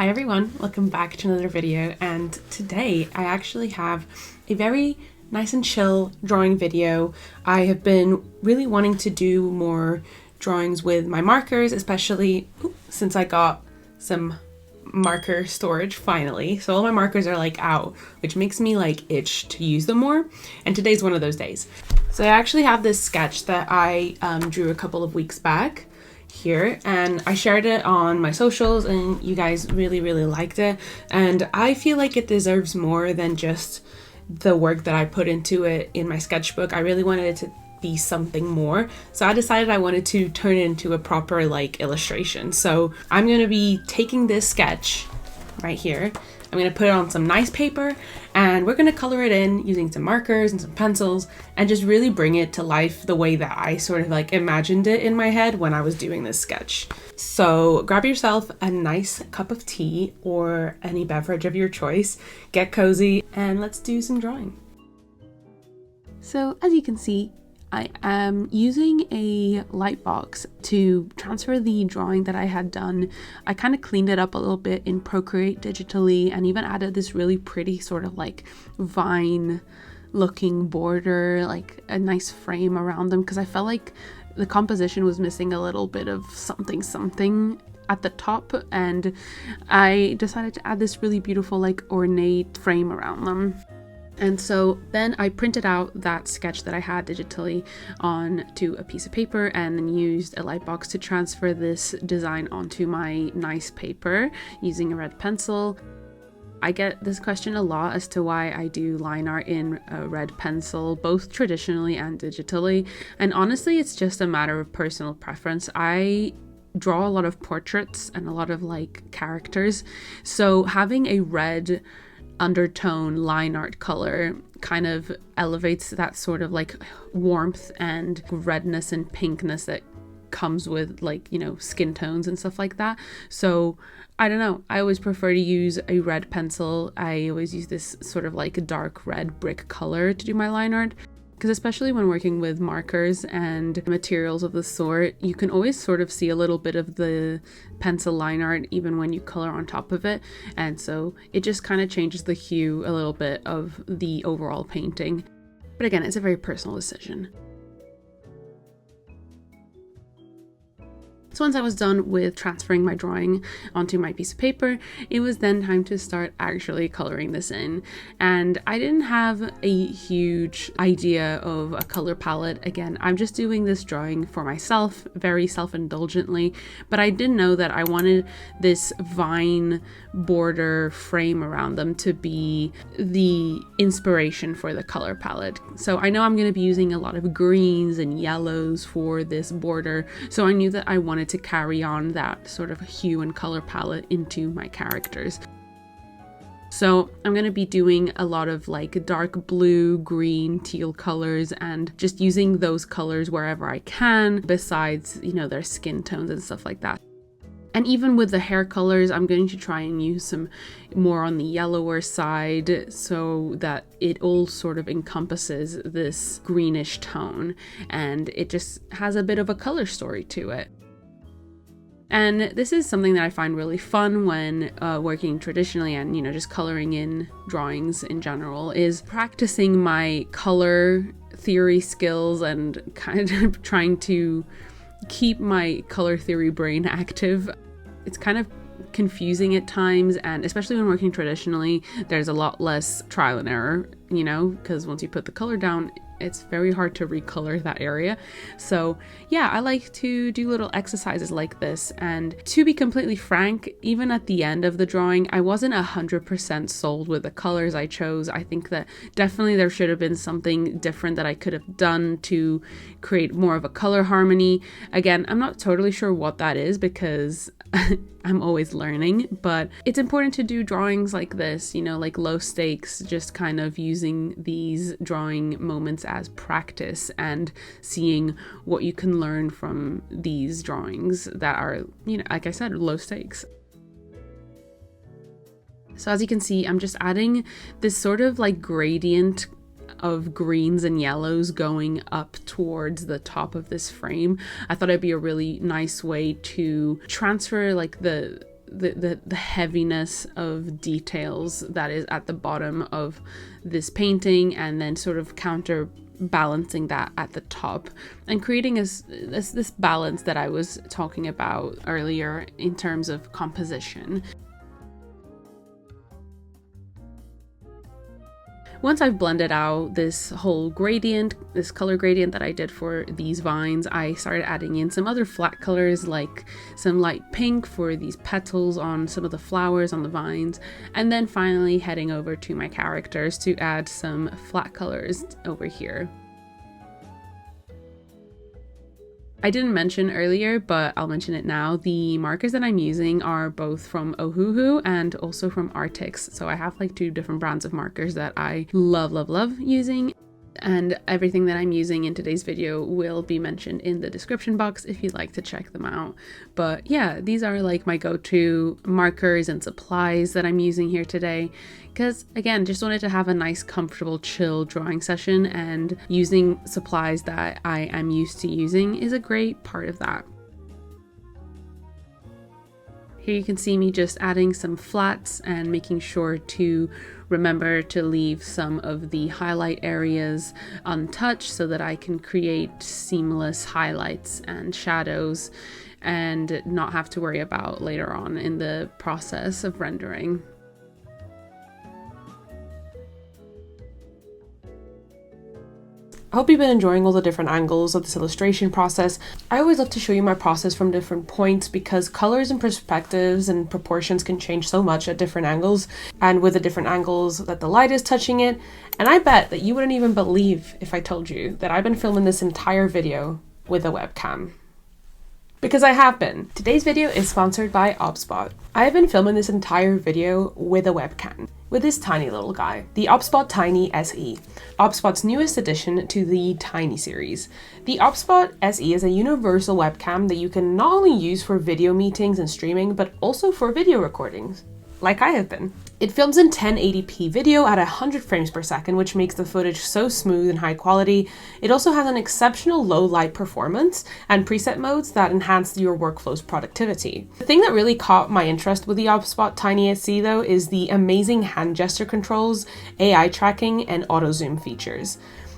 Hi everyone, welcome back to another video, and today I actually have a very nice and chill drawing video. I have been really wanting to do more drawings with my markers, especially since I got some marker storage finally. So all my markers are like out, which makes me like itch to use them more, and today's one of those days. So I actually have this sketch that I drew a couple of weeks back here, and I shared it on my socials and you guys really liked it, and I feel like it deserves more than just the work that I put into it in my sketchbook. I really wanted it to be something more, so I decided I wanted to turn it into a proper like illustration. So I'm going to be taking this sketch right here, I'm going to put it on some nice paper, and we're going to color it in using some markers and some pencils and just really bring it to life the way that I sort of like imagined it in my head when I was doing this sketch. So grab yourself a nice cup of tea or any beverage of your choice, get cozy, and let's do some drawing. So as you can see, I am using a light box to transfer the drawing that I had done. I kind of cleaned it up a little bit in Procreate digitally and even added this really pretty sort of like vine looking border, like a nice frame around them, because I felt like the composition was missing a little bit of something at the top, and I decided to add this really beautiful like ornate frame around them. And so then I printed out that sketch that I had digitally onto a piece of paper and then used a light box to transfer this design onto my nice paper using a red pencil. I get this question a lot as to why I do line art in a red pencil, both traditionally and digitally. And honestly, it's just a matter of personal preference. I draw a lot of portraits and a lot of like characters, so having a red undertone line art color kind of elevates that sort of like warmth and redness and pinkness that comes with, like, you know, skin tones and stuff like that. So I don't know, I always prefer to use a red pencil. I always use this sort of like a dark red brick color to do my line art, because especially when working with markers and materials of the sort, you can always sort of see a little bit of the pencil line art even when you color on top of it, and so it just kind of changes the hue a little bit of the overall painting. But again, it's a very personal decision. So once I was done with transferring my drawing onto my piece of paper, it was then time to start actually coloring this in. And I didn't have a huge idea of a color palette. Again, I'm just doing this drawing for myself, very self-indulgently, but I did know that I wanted this vine border frame around them to be the inspiration for the color palette. So I know I'm going to be using a lot of greens and yellows for this border, so I knew that I wanted to carry on that sort of hue and color palette into my characters. So I'm going to be doing a lot of like dark blue, green, teal colors, and just using those colors wherever I can, besides, you know, their skin tones and stuff like that. And even with the hair colors, I'm going to try and use some more on the yellower side so that it all sort of encompasses this greenish tone, and it just has a bit of a color story to it. And this is something that I find really fun when working traditionally and, you know, just coloring in drawings in general, is practicing my color theory skills and kind of trying to keep my color theory brain active. It's kind of confusing at times, and especially when working traditionally, there's a lot less trial and error, you know, because once you put the color down, it's very hard to recolor that area. So yeah, I like to do little exercises like this. And to be completely frank, even at the end of the drawing, I wasn't 100% sold with the colors I chose. I think that definitely there should have been something different that I could have done to create more of a color harmony. Again, I'm not totally sure what that is because I'm always learning, but it's important to do drawings like this, you know, like low stakes, just kind of using these drawing moments as practice and seeing what you can learn from these drawings that are, you know, like I said, low stakes. So as you can see, I'm just adding this sort of like gradient of greens and yellows going up towards the top of this frame. I thought it'd be a really nice way to transfer like the the heaviness of details that is at the bottom of this painting, and then sort of counterbalancing that at the top and creating this balance that I was talking about earlier in terms of composition. Once I've blended out this whole gradient, this color gradient that I did for these vines, I started adding in some other flat colors, like some light pink for these petals on some of the flowers on the vines, and then finally heading over to my characters to add some flat colors over here. I didn't mention earlier, but I'll mention it now. The markers that I'm using are both from Ohuhu and also from Arrtx. So I have like 2 different brands of markers that I love using. And everything that I'm using in today's video will be mentioned in the description box if you'd like to check them out. But yeah, these are like my go-to markers and supplies that I'm using here today. Because again, just wanted to have a nice, comfortable, chill drawing session, and using supplies that I am used to using is a great part of that. Here you can see me just adding some flats and making sure to remember to leave some of the highlight areas untouched so that I can create seamless highlights and shadows and not have to worry about later on in the process of rendering. I hope you've been enjoying all the different angles of this illustration process. I always love to show you my process from different points because colors and perspectives and proportions can change so much at different angles, and with the different angles that the light is touching it. And I bet that you wouldn't even believe if I told you that I've been filming this entire video with a webcam. Because I have been. Today's video is sponsored by OBSBOT. I have been filming this entire video with a webcam, with this tiny little guy, the OBSBOT Tiny SE, OBSBOT's newest addition to the Tiny series. The OBSBOT SE is a universal webcam that you can not only use for video meetings and streaming, but also for video recordings, like I have been. It films in 1080p video at 100 frames per second, which makes the footage so smooth and high quality. It also has an exceptional low light performance and preset modes that enhance your workflow's productivity. The thing that really caught my interest with the OBSBOT Tiny SE though is the amazing hand gesture controls, AI tracking, and auto zoom features.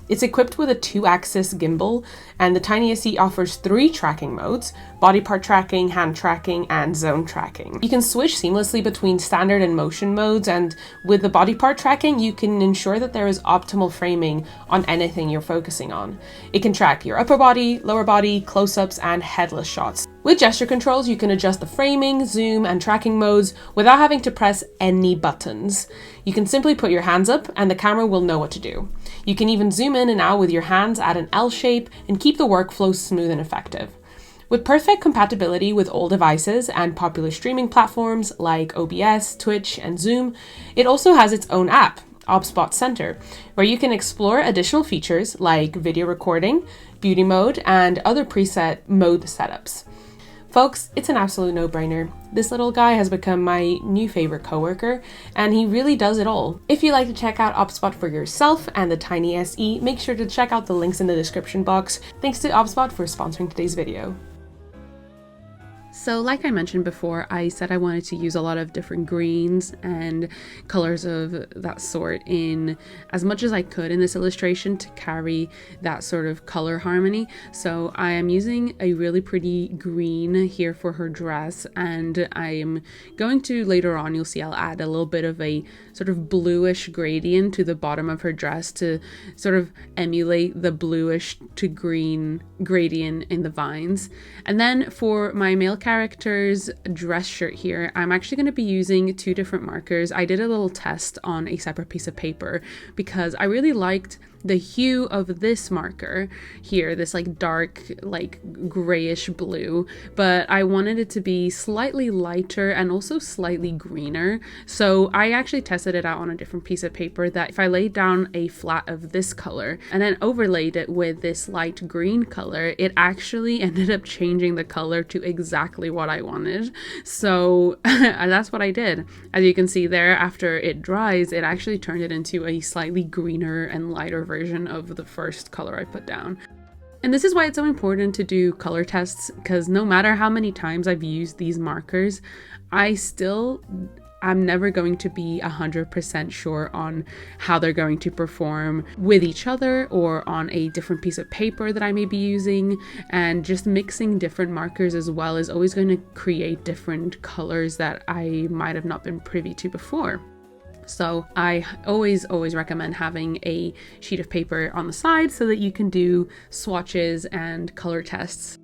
It's equipped with a 2-axis gimbal, and the Tiny SE offers 3 tracking modes: body part tracking, hand tracking, and zone tracking. You can switch seamlessly between standard and motion modes, and with the body part tracking, you can ensure that there is optimal framing on anything you're focusing on. It can track your upper body, lower body, close-ups, and headless shots. With gesture controls, you can adjust the framing, zoom, and tracking modes without having to press any buttons. You can simply put your hands up and the camera will know what to do. You can even zoom in and out with your hands at an L shape and keep the workflow smooth and effective. With perfect compatibility with all devices and popular streaming platforms like OBS, Twitch, and Zoom, it also has its own app, OBSBOT Center, where you can explore additional features like video recording, beauty mode, and other preset mode setups. Folks, it's an absolute no-brainer. This little guy has become my new favorite coworker, and he really does it all. If you'd like to check out OBSBOT for yourself and the Tiny SE, make sure to check out the links in the description box. Thanks to OBSBOT for sponsoring today's video. So like I mentioned before, I said I wanted to use a lot of different greens and colors of that sort in as much as I could in this illustration to carry that sort of color harmony. So I am using a really pretty green here for her dress, and I am going to, later on you'll see I'll add a little bit of a sort of bluish gradient to the bottom of her dress to sort of emulate the bluish to green gradient in the vines. And then for my male character's dress shirt here, I'm actually going to be using 2 different markers. I did a little test on a separate piece of paper because I really liked the hue of this marker here, this like dark like grayish blue, but I wanted it to be slightly lighter and also slightly greener. So I actually tested it out on a different piece of paper that if I laid down a flat of this color and then overlaid it with this light green color, it actually ended up changing the color to exactly what I wanted. So that's what I did. As you can see there, after it dries, it actually turned it into a slightly greener and lighter version of the first color I put down. And this is why it's so important to do color tests, because no matter how many times I've used these markers, I'm never going to be 100% sure on how they're going to perform with each other or on a different piece of paper that I may be using. And just mixing different markers as well is always going to create different colors that I might have not been privy to before. So I always recommend having a sheet of paper on the side so that you can do swatches and color tests.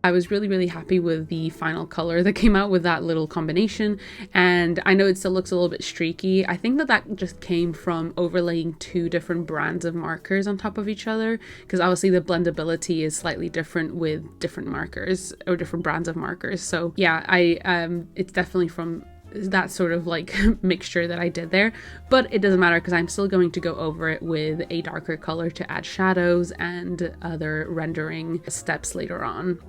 I was really happy with the final color that came out with that little combination, and I know it still looks a little bit streaky. I think that just came from overlaying 2 different brands of markers on top of each other, because obviously the blendability is slightly different with different markers or different brands of markers. So yeah, it's definitely from that sort of like mixture that I did there, but it doesn't matter because I'm still going to go over it with a darker color to add shadows and other rendering steps later on.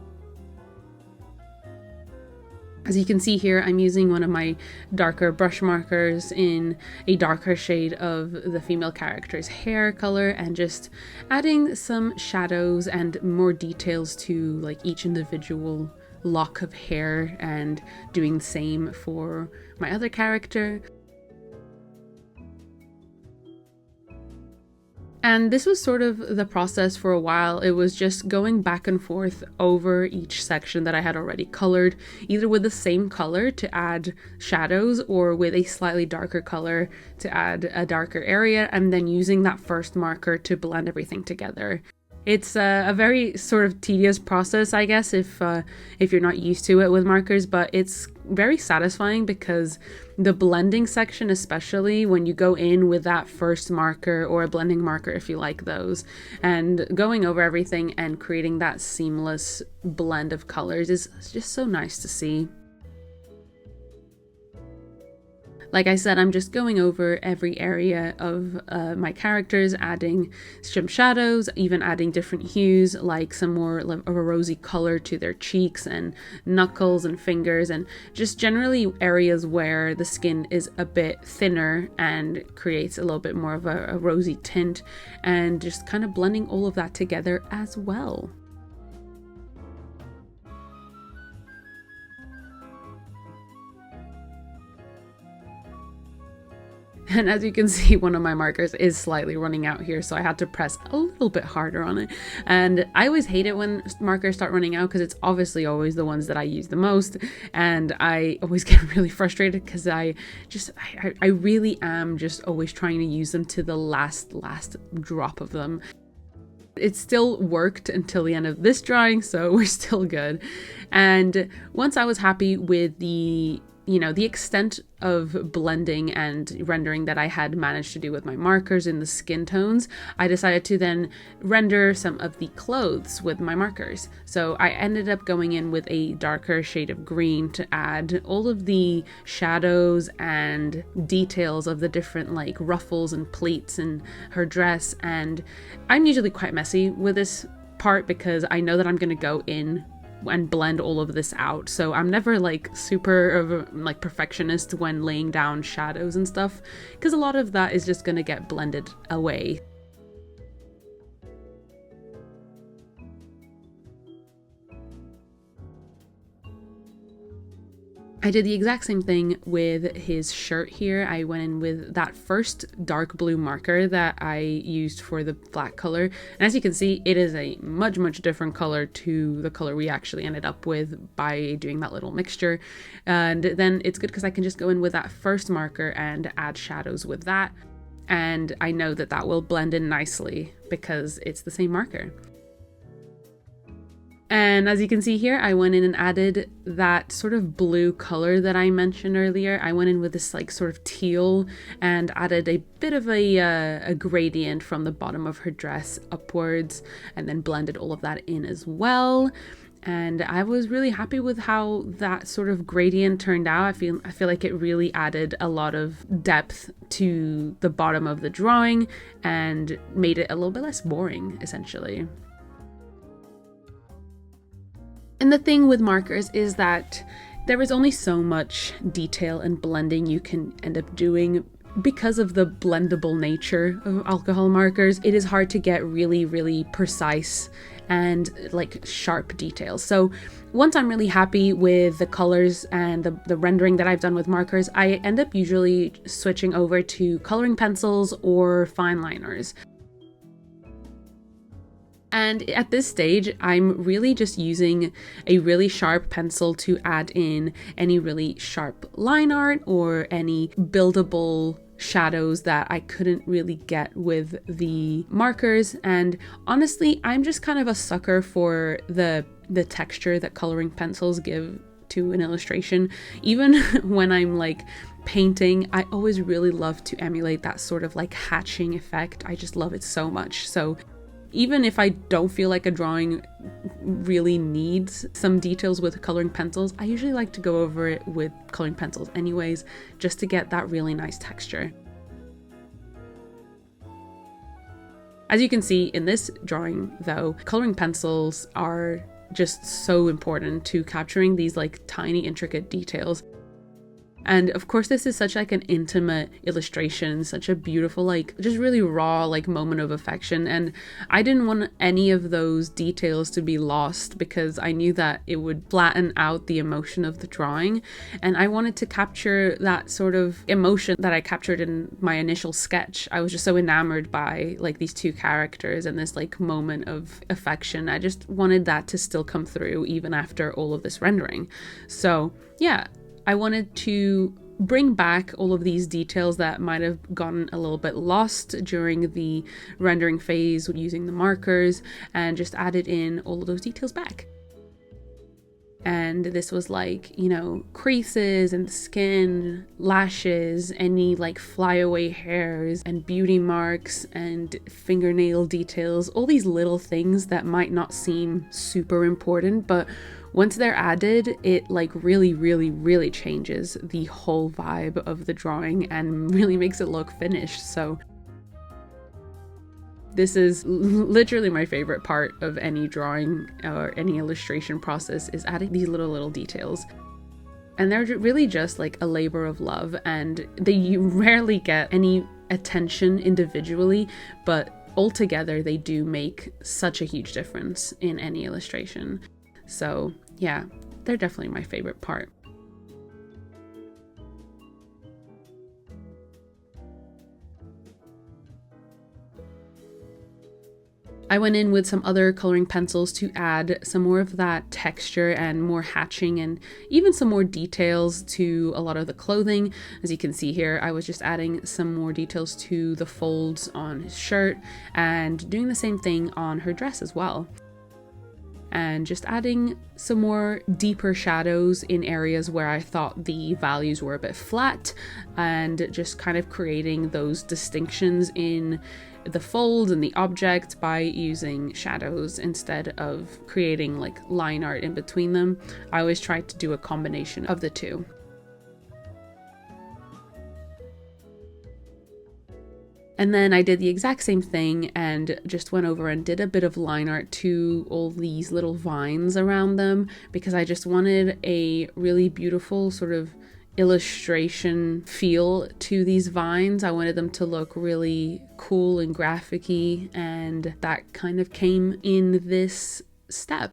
As you can see here, I'm using one of my darker brush markers in a darker shade of the female character's hair color and just adding some shadows and more details to like each individual lock of hair, and doing the same for my other character. And this was sort of the process for a while. It was just going back and forth over each section that I had already colored, either with the same color to add shadows or with a slightly darker color to add a darker area, and then using that first marker to blend everything together. It's a very sort of tedious process, I guess, if you're not used to it with markers, but it's very satisfying because the blending section, especially when you go in with that first marker or a blending marker if you like those, and going over everything and creating that seamless blend of colors is just so nice to see. Like I said, I'm just going over every area of my characters, adding some shadows, even adding different hues, like some more of a rosy color to their cheeks and knuckles and fingers, and just generally areas where the skin is a bit thinner and creates a little bit more of a rosy tint, and just kind of blending all of that together as well. And as you can see, one of my markers is slightly running out here, so I had to press a little bit harder on it. And I always hate it when markers start running out because it's obviously always the ones that I use the most, and I always get really frustrated because I really am just always trying to use them to the last drop of them. It still worked until the end of this drawing, so we're still good. And once I was happy with the extent of blending and rendering that I had managed to do with my markers in the skin tones, I decided to then render some of the clothes with my markers. So I ended up going in with a darker shade of green to add all of the shadows and details of the different like ruffles and pleats in her dress. And I'm usually quite messy with this part because I know that I'm going to go in and blend all of this out, so I'm never like super of a like perfectionist when laying down shadows and stuff, because a lot of that is just going to get blended away. I did the exact same thing with his shirt here. I went in with that first dark blue marker that I used for the black color. And as you can see, it is a much different color to the color we actually ended up with by doing that little mixture. And then it's good because I can just go in with that first marker and add shadows with that. And I know that that will blend in nicely because it's the same marker. And as you can see here, I went in and added that sort of blue color that I mentioned earlier. I went in with this like sort of teal and added a bit of a gradient from the bottom of her dress upwards, and then blended all of that in as well. And I was really happy with how that sort of gradient turned out. I feel like it really added a lot of depth to the bottom of the drawing and made it a little bit less boring, essentially. And the thing with markers is that there is only so much detail and blending you can end up doing because of the blendable nature of alcohol markers, it is hard to get really precise and like sharp details. So once I'm really happy with the colors and the rendering that I've done with markers, I end up usually switching over to coloring pencils or fine liners. And at this stage, I'm really just using a really sharp pencil to add in any really sharp line art or any buildable shadows that I couldn't really get with the markers. And honestly, I'm just kind of a sucker for the texture that coloring pencils give to an illustration. Even when I'm like painting, I always really love to emulate that sort of like hatching effect. I just love it so much. So even if I don't feel like a drawing really needs some details with coloring pencils, I usually like to go over it with coloring pencils anyways, just to get that really nice texture. As you can see in this drawing though, coloring pencils are just so important to capturing these like tiny intricate details. And of course, this is such like an intimate illustration, such a beautiful, like just really raw, like moment of affection. And I didn't want any of those details to be lost because I knew that it would flatten out the emotion of the drawing. And I wanted to capture that sort of emotion that I captured in my initial sketch. I was just so enamored by like these two characters and this like moment of affection. I just wanted that to still come through even after all of this rendering. So yeah, I wanted to bring back all of these details that might have gotten a little bit lost during the rendering phase using the markers, and just added in all of those details back. And this was like, you know, creases and skin, lashes, any like flyaway hairs and beauty marks and fingernail details, all these little things that might not seem super important, but once they're added, it like really changes the whole vibe of the drawing and really makes it look finished. So this is literally my favorite part of any drawing or any illustration process, is adding these little details. And they're really just like a labor of love, and they rarely get any attention individually, but altogether they do make such a huge difference in any illustration. So yeah, they're definitely my favorite part. I went in with some other coloring pencils to add some more of that texture and more hatching and even some more details to a lot of the clothing. As you can see here, I was just adding some more details to the folds on his shirt and doing the same thing on her dress as well. And just adding some more deeper shadows in areas where I thought the values were a bit flat, and just kind of creating those distinctions in the fold and the object by using shadows instead of creating like line art in between them. I always try to do a combination of the two. And then I did the exact same thing and just went over and did a bit of line art to all these little vines around them, because I just wanted a really beautiful sort of illustration feel to these vines. I wanted them to look really cool and graphic-y, and that kind of came in this step.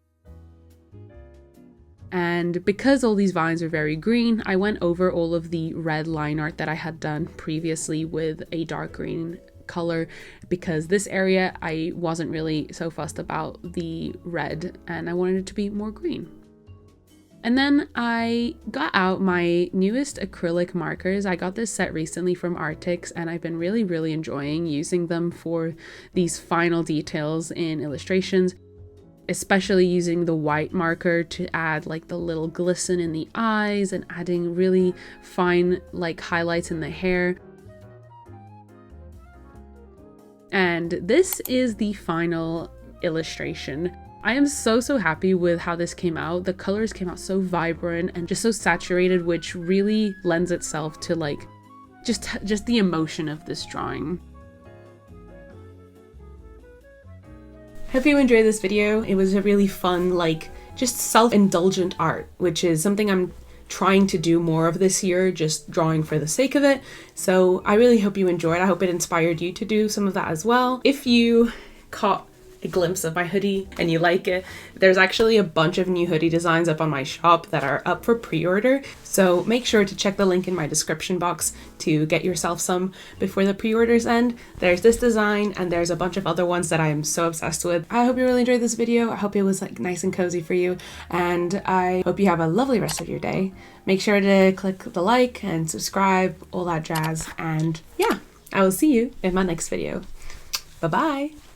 And because all these vines are very green, I went over all of the red line art that I had done previously with a dark green color, because this area I wasn't really so fussed about the red and I wanted it to be more green. And then I got out my newest acrylic markers. I got this set recently from Arrtx, and I've been really enjoying using them for these final details in illustrations, especially using the white marker to add like the little glisten in the eyes and adding really fine like highlights in the hair. And this is the final illustration. I am so happy with how this came out. The colors came out so vibrant and just so saturated, which really lends itself to like just the emotion of this drawing. Hope you enjoyed this video. It was a really fun, like just self-indulgent art, which is something I'm trying to do more of this year, just drawing for the sake of it. So I really hope you enjoyed. I hope it inspired you to do some of that as well. If you caught a glimpse of my hoodie and you like it, there's actually a bunch of new hoodie designs up on my shop that are up for pre-order, so make sure to check the link in my description box to get yourself some before the pre-orders end. There's this design and there's a bunch of other ones that I am so obsessed with. I hope you really enjoyed this video. I hope it was like nice and cozy for you, and I hope you have a lovely rest of your day. Make sure to click the like and subscribe, all that jazz, and yeah, I will see you in my next video. Bye bye.